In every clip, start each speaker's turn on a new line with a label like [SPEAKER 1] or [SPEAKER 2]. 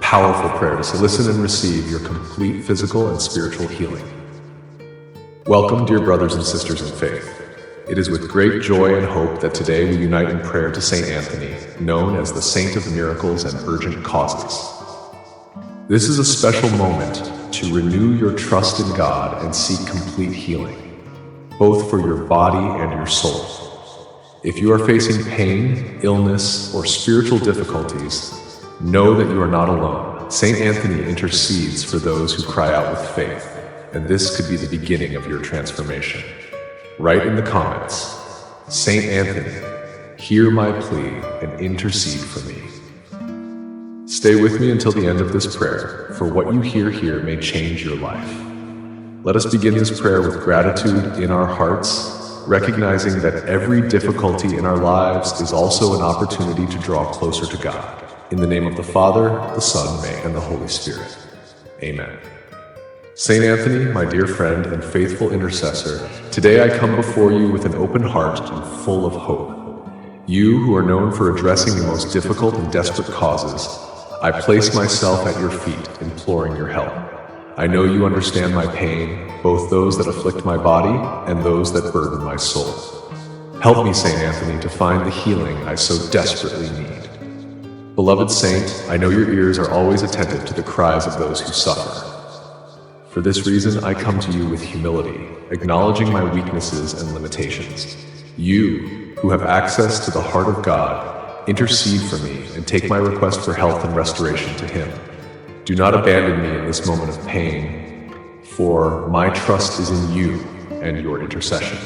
[SPEAKER 1] powerful prayer to listen and receive your complete physical and spiritual healing. Welcome, dear brothers and sisters in faith. It is with great joy and hope that today we unite in prayer to Saint Anthony, known as the Saint of Miracles and Urgent Causes. This is a special moment to renew your trust in God and seek complete healing, both for your body and your soul. If you are facing pain, illness, or spiritual difficulties, know that you are not alone. Saint Anthony intercedes for those who cry out with faith, and this could be the beginning of your transformation. Write in the comments, Saint Anthony, hear my plea and intercede for me. Stay with me until the end of this prayer, for what you hear here may change your life. Let us begin this prayer with gratitude in our hearts, recognizing that every difficulty in our lives is also an opportunity to draw closer to God. In the name of the Father, the Son, and the Holy Spirit. Amen. Saint Anthony, my dear friend and faithful intercessor, today I come before you with an open heart and full of hope. You, who are known for addressing the most difficult and desperate causes, I place myself at your feet, imploring your help. I know you understand my pain, both those that afflict my body and those that burden my soul. Help me, Saint Anthony, to find the healing I so desperately need. Beloved Saint, I know your ears are always attentive to the cries of those who suffer. For this reason, I come to you with humility, acknowledging my weaknesses and limitations. You, who have access to the heart of God, intercede for me and take my request for health and restoration to Him. Do not abandon me in this moment of pain, for my trust is in you and your intercession.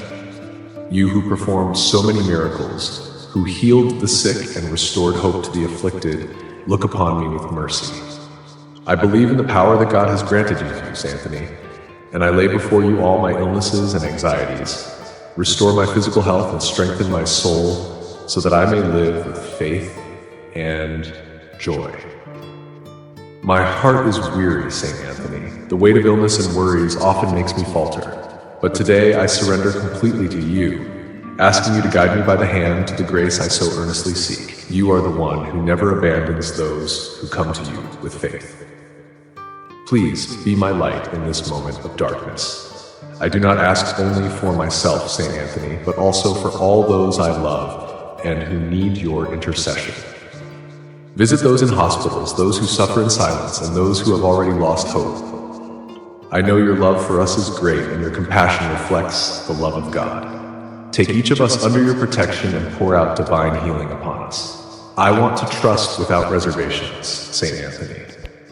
[SPEAKER 1] You who performed so many miracles, who healed the sick and restored hope to the afflicted, look upon me with mercy. I believe in the power that God has granted you, Saint Anthony, and I lay before you all my illnesses and anxieties. Restore my physical health and strengthen my soul, so that I may live with faith and joy. My heart is weary, Saint Anthony. The weight of illness and worries often makes me falter, but today I surrender completely to you, asking you to guide me by the hand to the grace I so earnestly seek. You are the one who never abandons those who come to you with faith. Please be my light in this moment of darkness. I do not ask only for myself, Saint Anthony, but also for all those I love and who need your intercession. Visit those in hospitals, those who suffer in silence, and those who have already lost hope. I know your love for us is great, and your compassion reflects the love of God. Take each of us under your protection and pour out divine healing upon us. I want to trust without reservations, Saint Anthony.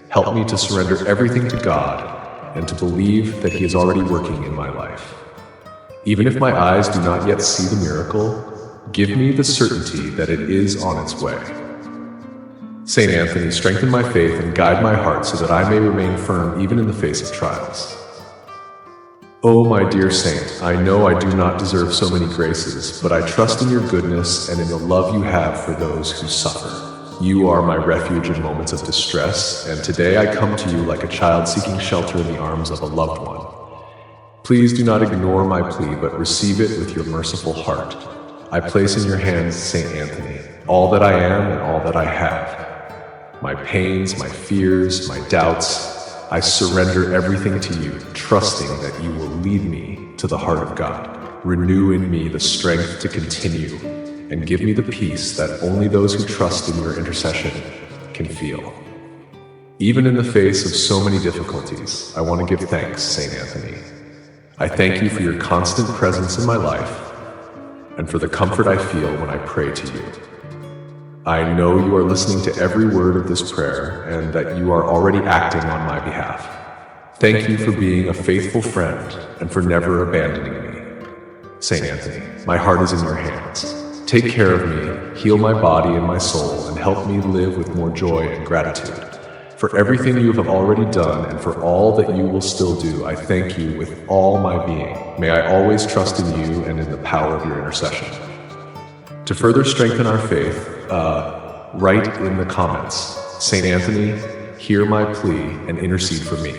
[SPEAKER 1] Help me to surrender everything to God and to believe that He is already working in my life. Even if my eyes do not yet see the miracle, give me the certainty that it is on its way. Saint Anthony, strengthen my faith and guide my heart so that I may remain firm even in the face of trials. Oh, my dear Saint, I know I do not deserve so many graces, but I trust in your goodness and in the love you have for those who suffer. You are my refuge in moments of distress, and today I come to you like a child seeking shelter in the arms of a loved one. Please do not ignore my plea, but receive it with your merciful heart. I place in your hands, Saint Anthony, all that I am and all that I have. My pains, my fears, my doubts, I surrender everything to you, trusting that you will lead me to the heart of God. Renew in me the strength to continue, and give me the peace that only those who trust in your intercession can feel. Even in the face of so many difficulties, I want to give thanks, Saint Anthony. I thank you for your constant presence in my life, and for the comfort I feel when I pray to you. I know you are listening to every word of this prayer, and that you are already acting on my behalf. Thank you for being a faithful friend, and for never abandoning me. Saint Anthony, my heart is in your hands. Take care of me, heal my body and my soul, and help me live with more joy and gratitude. For everything you have already done, and for all that you will still do, I thank you with all my being. May I always trust in you and in the power of your intercession. To further strengthen our faith, write in the comments, Saint Anthony, hear my plea and intercede for me.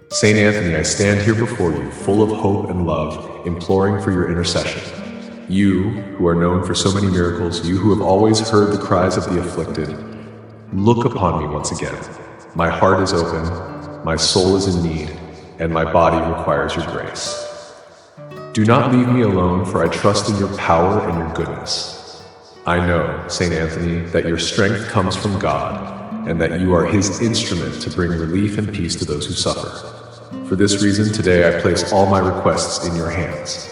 [SPEAKER 1] Saint Anthony, I stand here before you, full of hope and love, imploring for your intercession. You, who are known for so many miracles, you who have always heard the cries of the afflicted, look upon me once again. My heart is open, my soul is in need, and my body requires your grace. Do not leave me alone, for I trust in your power and your goodness. I know, Saint Anthony, that your strength comes from God, and that you are his instrument to bring relief and peace to those who suffer. For this reason, today I place all my requests in your hands.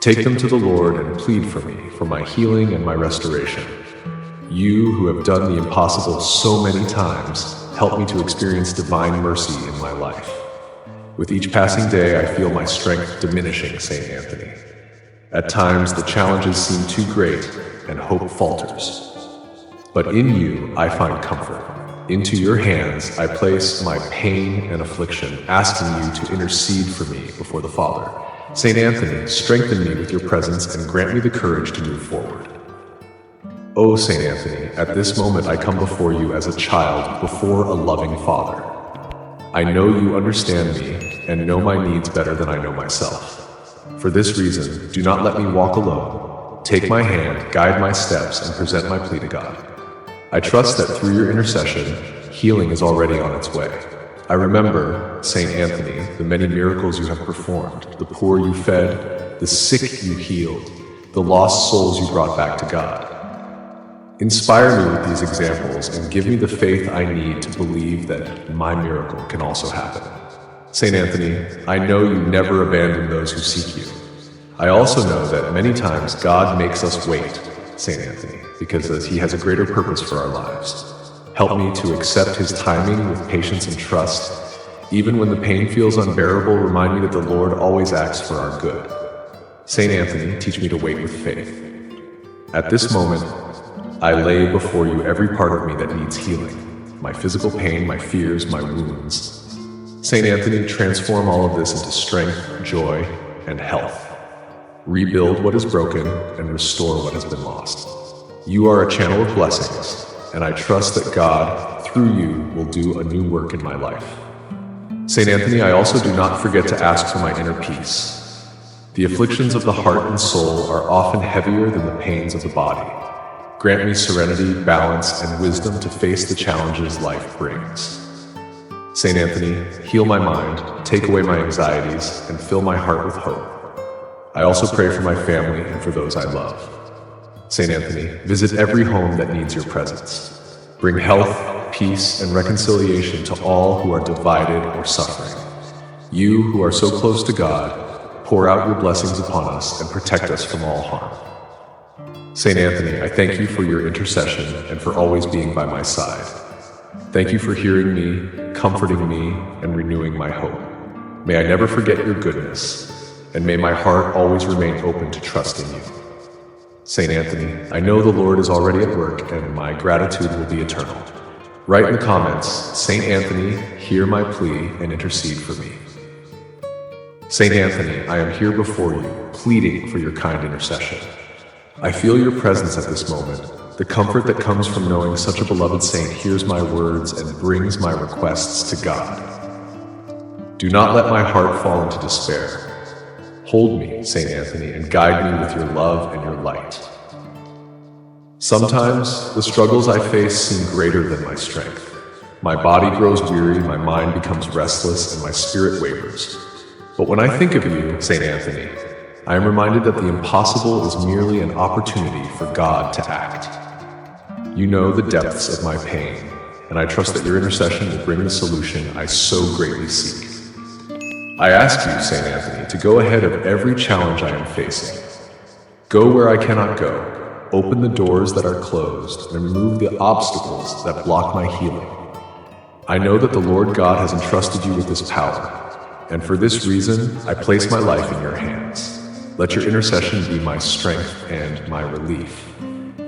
[SPEAKER 1] Take them to the Lord and plead for me, for my healing and my restoration. You, who have done the impossible so many times, help me to experience divine mercy in my life. With each passing day, I feel my strength diminishing, Saint Anthony. At times, the challenges seem too great, and hope falters. But in you, I find comfort. Into your hands, I place my pain and affliction, asking you to intercede for me before the Father. Saint Anthony, strengthen me with your presence and grant me the courage to move forward. O Saint Anthony, at this moment I come before you as a child before a loving Father. I know you understand me and know my needs better than I know myself. For this reason, do not let me walk alone. Take my hand, guide my steps, and present my plea to God. I trust that through your intercession, healing is already on its way. I remember, Saint Anthony, the many miracles you have performed, the poor you fed, the sick you healed, the lost souls you brought back to God. Inspire me with these examples and give me the faith I need to believe that my miracle can also happen. Saint Anthony, I know you never abandon those who seek you. I also know that many times God makes us wait, Saint Anthony, because he has a greater purpose for our lives. Help me to accept his timing with patience and trust. Even when the pain feels unbearable, remind me that the Lord always acts for our good. Saint Anthony, teach me to wait with faith. At this moment, I lay before you every part of me that needs healing. My physical pain, my fears, my wounds. Saint Anthony, transform all of this into strength, joy, and health. Rebuild what is broken and restore what has been lost. You are a channel of blessings, and I trust that God, through you, will do a new work in my life. Saint Anthony, I also do not forget to ask for my inner peace. The afflictions of the heart and soul are often heavier than the pains of the body. Grant me serenity, balance, and wisdom to face the challenges life brings. Saint Anthony, heal my mind, take away my anxieties, and fill my heart with hope. I also pray for my family and for those I love. Saint Anthony, visit every home that needs your presence. Bring health, peace, and reconciliation to all who are divided or suffering. You, who are so close to God, pour out your blessings upon us and protect us from all harm. Saint Anthony, I thank you for your intercession and for always being by my side. Thank you for hearing me, comforting me, and renewing my hope. May I never forget your goodness, and may my heart always remain open to trust in you. Saint Anthony, I know the Lord is already at work, and my gratitude will be eternal. Write in the comments, Saint Anthony, hear my plea and intercede for me. Saint Anthony, I am here before you, pleading for your kind intercession. I feel your presence at this moment, the comfort that comes from knowing such a beloved saint hears my words and brings my requests to God. Do not let my heart fall into despair. Hold me, Saint Anthony, and guide me with your love and your light. Sometimes, the struggles I face seem greater than my strength. My body grows weary, my mind becomes restless, and my spirit wavers. But when I think of you, Saint Anthony, I am reminded that the impossible is merely an opportunity for God to act. You know the depths of my pain, and I trust that your intercession will bring the solution I so greatly seek. I ask you, Saint Anthony, to go ahead of every challenge I am facing. Go where I cannot go, open the doors that are closed, and remove the obstacles that block my healing. I know that the Lord God has entrusted you with this power, and for this reason, I place my life in your hands. Let your intercession be my strength and my relief.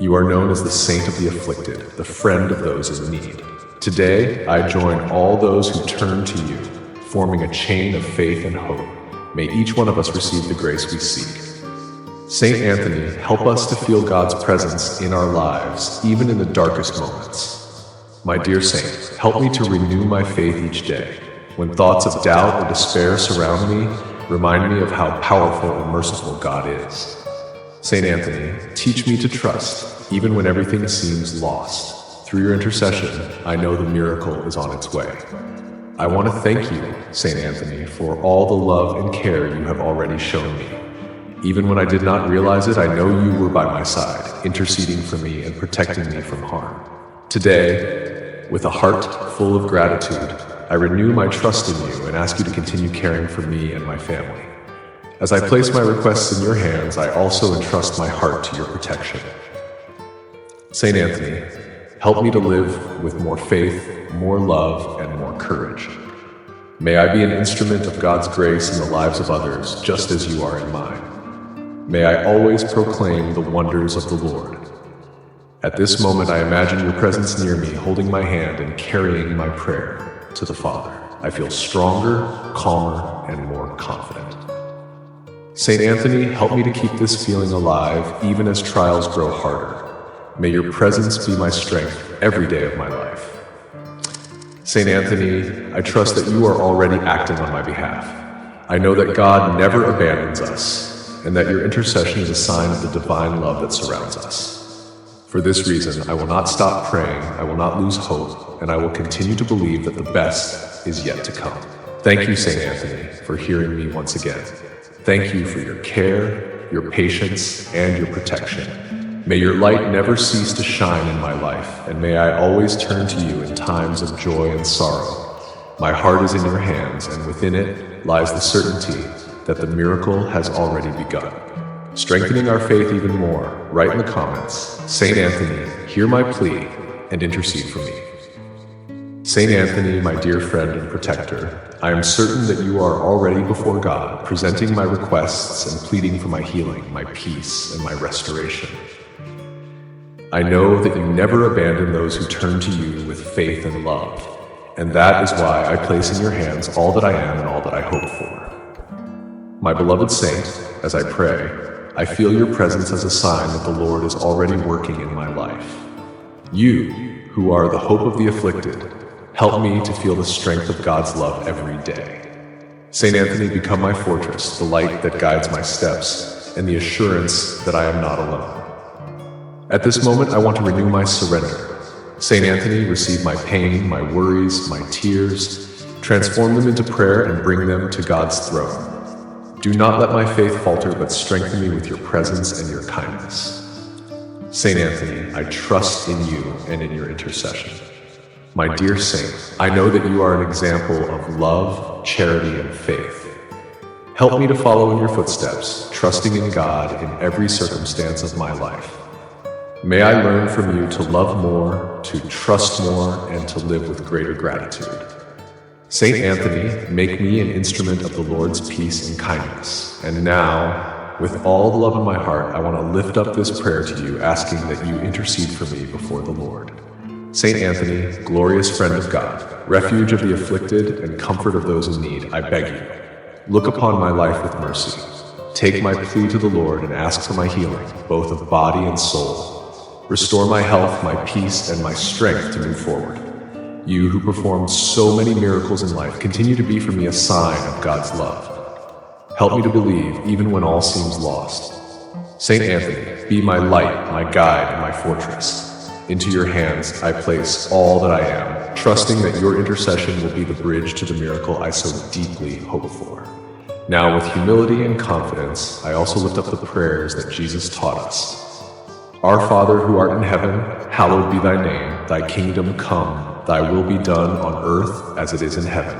[SPEAKER 1] You are known as the saint of the afflicted, the friend of those in need. Today, I join all those who turn to you, forming a chain of faith and hope. May each one of us receive the grace we seek. Saint Anthony, help us to feel God's presence in our lives, even in the darkest moments. My dear saint, help me to renew my faith each day. When thoughts of doubt or despair surround me, remind me of how powerful and merciful God is. Saint Anthony, teach me to trust, even when everything seems lost. Through your intercession, I know the miracle is on its way. I want to thank you, St. Anthony, for all the love and care you have already shown me. Even when I did not realize it, I know you were by my side, interceding for me and protecting me from harm. Today, with a heart full of gratitude, I renew my trust in you and ask you to continue caring for me and my family. As I place my requests in your hands, I also entrust my heart to your protection. St. Anthony, help me to live with more faith, more love, and more courage. May I be an instrument of God's grace in the lives of others, just as you are in mine. May I always proclaim the wonders of the Lord. At this moment, I imagine your presence near me, holding my hand and carrying my prayer to the Father. I feel stronger, calmer, and more confident. St. Anthony, help me to keep this feeling alive, even as trials grow harder. May your presence be my strength every day of my life. St. Anthony, I trust that you are already acting on my behalf. I know that God never abandons us, and that your intercession is a sign of the divine love that surrounds us. For this reason, I will not stop praying, I will not lose hope, and I will continue to believe that the best is yet to come. Thank you, St. Anthony, for hearing me once again. Thank you for your care, your patience, and your protection. May your light never cease to shine in my life, and may I always turn to you in times of joy and sorrow. My heart is in your hands, and within it lies the certainty that the miracle has already begun. Strengthening our faith even more, write in the comments, St. Anthony, hear my plea and intercede for me. St. Anthony, my dear friend and protector, I am certain that you are already before God, presenting my requests and pleading for my healing, my peace, and my restoration. I know that you never abandon those who turn to you with faith and love, and that is why I place in your hands all that I am and all that I hope for. My beloved saint, as I pray, I feel your presence as a sign that the Lord is already working in my life. You, who are the hope of the afflicted, help me to feel the strength of God's love every day. St. Anthony, become my fortress, the light that guides my steps, and the assurance that I am not alone. At this moment, I want to renew my surrender. St. Anthony, receive my pain, my worries, my tears, transform them into prayer and bring them to God's throne. Do not let my faith falter, but strengthen me with your presence and your kindness. St. Anthony, I trust in you and in your intercession. My dear saint, I know that you are an example of love, charity, and faith. Help me to follow in your footsteps, trusting in God in every circumstance of my life. May I learn from you to love more, to trust more, and to live with greater gratitude. St. Anthony, make me an instrument of the Lord's peace and kindness. And now, with all the love in my heart, I want to lift up this prayer to you, asking that you intercede for me before the Lord. St. Anthony, glorious friend of God, refuge of the afflicted and comfort of those in need, I beg you, look upon my life with mercy. Take my plea to the Lord and ask for my healing, both of body and soul. Restore my health, my peace, and my strength to move forward. You who performed so many miracles in life, continue to be for me a sign of God's love. Help me to believe even when all seems lost. St. Anthony, be my light, my guide, and my fortress. Into your hands I place all that I am, trusting that your intercession will be the bridge to the miracle I so deeply hope for. Now, with humility and confidence, I also lift up the prayers that Jesus taught us. Our Father who art in heaven, hallowed be thy name. Thy kingdom come, thy will be done on earth as it is in heaven.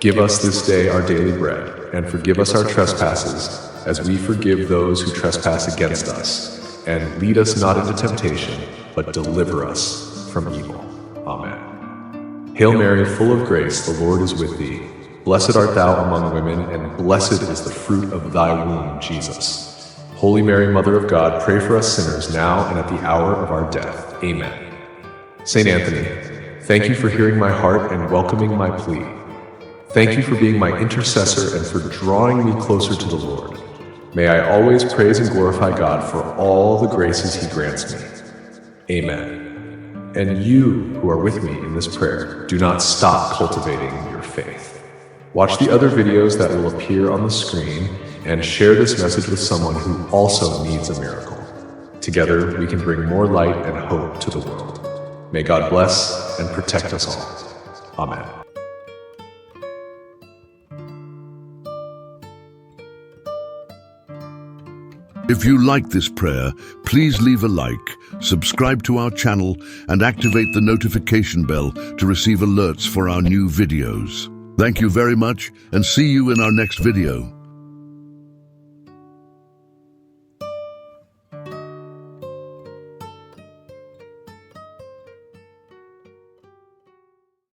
[SPEAKER 1] Give us this day our daily bread, and forgive us our trespasses, as we forgive those who trespass against us. And lead us not into temptation, but deliver us from evil. Amen. Hail Mary, full of grace, the Lord is with thee. Blessed art thou among women, and blessed is the fruit of thy womb, Jesus. Holy Mary, Mother of God, pray for us sinners now and at the hour of our death. Amen. St. Anthony, thank you for hearing my heart and welcoming my plea. Thank you for being my intercessor and for drawing me closer to the Lord. May I always praise and glorify God for all the graces he grants me. Amen. And you who are with me in this prayer, do not stop cultivating your faith. Watch the other videos that will appear on the screen and share this message with someone who also needs a miracle. Together, we can bring more light and hope to the world. May God bless and protect us all. Amen.
[SPEAKER 2] If you like this prayer, please leave a like, subscribe to our channel, and activate the notification bell to receive alerts for our new videos. Thank you very much, and see you in our next video.